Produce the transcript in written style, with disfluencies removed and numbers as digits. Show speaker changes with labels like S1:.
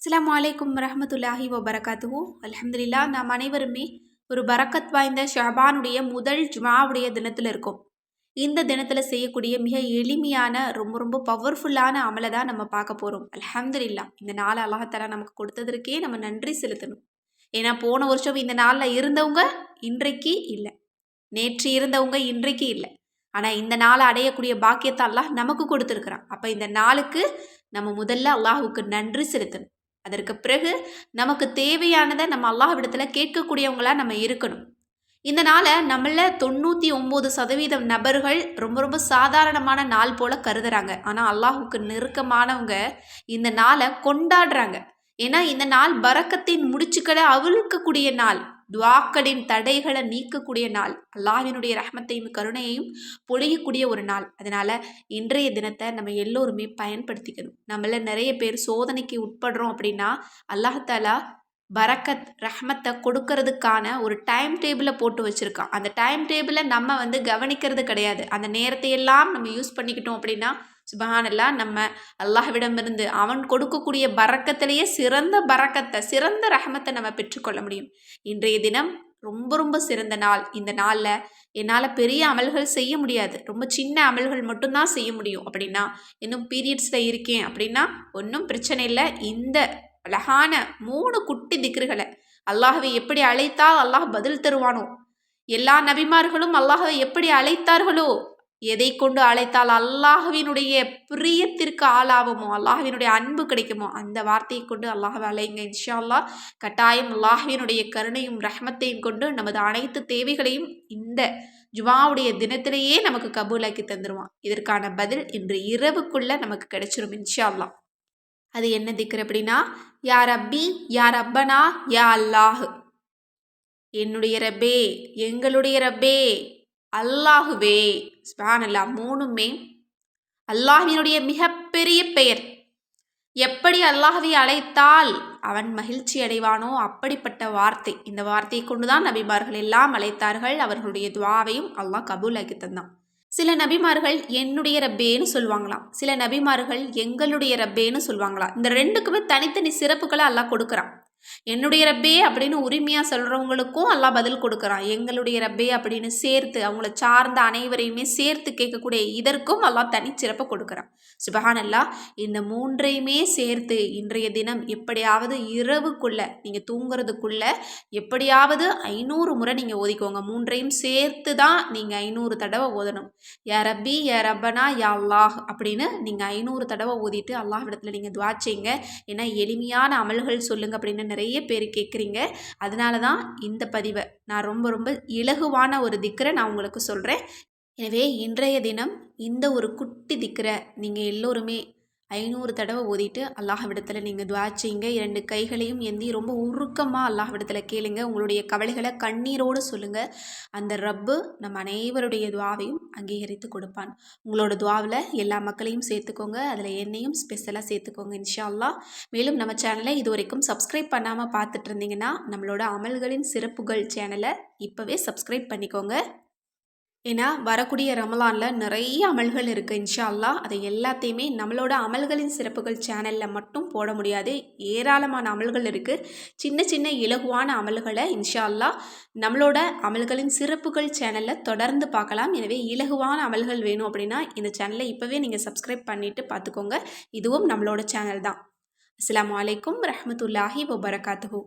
S1: அஸ்ஸலாமு அலைக்கும் வரஹ்மத்துல்லாஹி வபரகாத்துஹு. அல்ஹம்துலில்லாஹ், நாம் அனைவருமே ஒரு பரக்கத் வாய்ந்த ஷஅபானுடைய முதல் ஜுமாவுடைய தினத்தில் இருக்கோம். இந்த தினத்தில் செய்யக்கூடிய மிக எளிமையான ரொம்ப ரொம்ப பவர்ஃபுல்லான அமலை தான் நம்ம பார்க்க போகிறோம். அல்ஹம்துலில்லாஹ், இந்த நாள் அல்லாஹ் தஆலா நமக்கு கொடுத்ததற்கே நம்ம நன்றி செலுத்தணும். ஏன்னா போன வருஷம் இந்த நாளில் இருந்தவங்க இன்றைக்கு இல்லை, நேற்று இருந்தவங்க இன்றைக்கு இல்லை. ஆனால் இந்த நாளை அடையக்கூடிய பாக்கியத்தை அல்லாஹ் நமக்கு கொடுத்துருக்குறான். அப்போ இந்த நாளுக்கு நம்ம முதல்ல அல்லாஹுக்கு நன்றி செலுத்தணும். அதற்கு பிறகு நமக்கு தேவையானதை நம்ம அல்லாஹ்விடத்தில் கேட்கக்கூடியவங்களா நம்ம இருக்கணும். இந்த நாளை நம்மள 99% நபர்கள் ரொம்ப ரொம்ப சாதாரணமான நாள் போல கருதுறாங்க. ஆனால் அல்லாஹுக்கு நெருக்கமானவங்க இந்த நாளை கொண்டாடுறாங்க. ஏன்னா இந்த நாள் பரக்கத்தின் முடிச்சுக்களை அவிழ்க்கக்கூடிய நாள், துவாக்களின் தடைகளை நீக்கக்கூடிய நாள், அல்லாஹ்வினுடைய ரஹ்மத்தையும் கருணையையும் பொழியக்கூடிய ஒரு நாள். அதனால இன்றைய தினத்தை நம்ம எல்லோருமே பயன்படுத்திக்கணும். நம்மள நிறைய பேர் சோதனைக்கு உட்படுறோம் அப்படின்னா அல்லாஹ் தஆலா பரக்கத் ரஹ்மத்தை கொடுக்கறதுக்கான ஒரு டைம் டேபிளை போட்டு வச்சுருக்கான். அந்த டைம் டேபிளை நம்ம கவனிக்கிறது கிடையாது. அந்த நேரத்தை எல்லாம் நம்ம யூஸ் பண்ணிக்கிட்டோம் அப்படின்னா சுபஹானல்லாஹ், நம்ம அல்லாஹ்விடமிருந்து அவன் கொடுக்கக்கூடிய பரக்கத்திலேயே சிறந்த பரக்கத்தை, சிறந்த ரஹ்மத்தை நம்ம பெற்றுக்கொள்ள முடியும். இன்றைய தினம் ரொம்ப ரொம்ப சிறந்த நாள். இந்த நாளில் என்னால் பெரிய அமல்கள் செய்ய முடியாது, ரொம்ப சின்ன அமல்கள் மட்டும்தான் செய்ய முடியும் அப்படின்னா, இன்னும் பீரியட்ஸில் இருக்கேன் அப்படின்னா ஒன்றும் பிரச்சனை இல்லை. இந்த அழகான 3 குட்டி திக்ருகளை அல்லாஹ்வை எப்படி அழைத்தால் அல்லாஹ் பதில் தருவானோ, எல்லா நபிமார்களும் அல்லாஹ்வை எப்படி அழைத்தார்களோ, எதை கொண்டு அழைத்தால் அல்லாஹ்வினுடைய பிரியத்திற்கு ஆளாகுமோ, அல்லாஹ்வினுடைய அன்பு கிடைக்குமோ, அந்த வார்த்தையை கொண்டு அல்லாஹ்வை அழைங்க. இன்ஷா அல்லாஹ் கட்டாயம் அல்லாஹ்வினுடைய கருணையும் ரஹ்மத்தையும் கொண்டு நமது அனைத்து தேவைகளையும் இந்த ஜுமாவுடைய தினத்திலேயே நமக்கு கபூலாக்கி தந்துடுவான். இதற்கான பதில் இன்று இரவுக்குள்ள நமக்கு கிடைச்சிரும் இன்ஷா அல்லாஹ். அது என்ன திக்ர் அப்படின்னா, யா ரப்பி யா ரப்பனா யா அல்லாஹ். என்னுடைய ரப்பே, எங்களுடைய ரப்பே, அல்லாஹுவே. சுப்ஹானல்லாஹ், 3மே அல்லாஹ்வினுடைய மிகப்பெரிய பெயர். எப்படி அல்லாஹ்வை அழைத்தால் அவன் மகிழ்ச்சி அடைவானோ அப்படிப்பட்ட வார்த்தை. இந்த வார்த்தையை கொண்டுதான் நபிமார்கள் எல்லாம் அழைத்தார்கள். அவர்களுடைய துஆவையும் அல்லாஹ் கபூலாக்கி தந்தான். சில நபிமார்கள் என்னுடைய ரப்பேன்னு சொல்லுவாங்களாம், சில நபிமார்கள் எங்களுடைய ரப்பேன்னு சொல்லுவாங்களாம். இந்த ரெண்டுக்குமே தனித்தனி சிறப்புகளை அல்லாஹ் கொடுக்குறான். என்னுடைய ரப்பே அப்படின்னு உரிமையாக சொல்கிறவங்களுக்கும் அல்லாஹ் பதில் கொடுக்குறான். எங்களுடைய ரப்பே அப்படின்னு சேர்த்து அவங்கள சார்ந்த அனைவரையுமே சேர்த்து கேட்கக்கூடிய இதற்கும் அல்லாஹ் தனிச்சிறப்பை கொடுக்குறான். சுபஹானல்லாஹ், இந்த 3ஐயுமே சேர்த்து இன்றைய தினம் எப்படியாவது இரவுக்குள்ளே நீங்கள் தூங்குறதுக்குள்ள எப்படியாவது 500 முறை நீங்கள் ஓதிக்கோங்க. 3ஐயும் சேர்த்து தான் நீங்கள் 500 தடவை ஓதணும். யா ரப்பி யா ரப்பனா யா அல்லாஹ் அப்படின்னு நீங்கள் 500 தடவை ஓதிட்டு அல்லாஹ்விடத்தில் நீங்கள் துஆ செய்யுங்க. ஏன்னா எளிமையான அமல்கள் சொல்லுங்கள் அப்படின்னு நிறைய பேர் கேட்குறீங்க. அதனால தான் இந்த பதிவை நான் ரொம்ப ரொம்ப இலகுவான ஒரு திக்ரை நான் உங்களுக்கு சொல்கிறேன். எனவே இன்றைய தினம் இந்த ஒரு குட்டி திக்ரை நீங்கள் எல்லோருமே 500 தடவை ஓதிட்டு அல்லாஹ்விடத்தில் நீங்கள் துஆ செய்யுங்க. 2 கைகளையும் ஏந்தி ரொம்ப உருக்கமாக அல்லாஹ்விடத்தில் கேளுங்க. உங்களுடைய கவலைகளை கண்ணீரோடு சொல்லுங்கள். அந்த ரப்பு நம்ம அனைவருடைய துஆவையும் அங்கீகரித்து கொடுப்பான். உங்களோட துஆவில் எல்லா மக்களையும் சேர்த்துக்கோங்க, அதில் என்னையும் ஸ்பெஷலாக சேர்த்துக்கோங்க இன்ஷா அல்லாஹ். மேலும் நம்ம சேனலை இது வரைக்கும் சப்ஸ்கிரைப் பண்ணாமல் பார்த்துட்டு இருந்தீங்கன்னா நம்மளோட அமல்களின் சிறப்புகள் சேனலை இப்போவே சப்ஸ்கிரைப் பண்ணிக்கோங்க. ஏன்னா வரக்கூடிய ரமலானில் நிறைய அமல்கள் இருக்குது இன்ஷா அல்லாஹ். அதை எல்லாத்தையுமே நம்மளோட அமல்களின் சிறப்புகள் சேனலில் மட்டும் போட முடியாது, ஏராளமான அமல்கள் இருக்குது. சின்ன சின்ன இலகுவான அமல்களை இன்ஷா அல்லாஹ் நம்மளோட அமல்களின் சிறப்புகள் சேனலில் தொடர்ந்து பார்க்கலாம். எனவே இலகுவான அமல்கள் வேணும் அப்படின்னா இந்த சேனலை இப்போவே நீங்கள் சப்ஸ்கிரைப் பண்ணிவிட்டு பார்த்துக்கோங்க. இதுவும் நம்மளோட சேனல் தான். அஸ்ஸலாமு அலைக்கும் வரஹ்மத்துல்லாஹி வபரகாத்துஹு.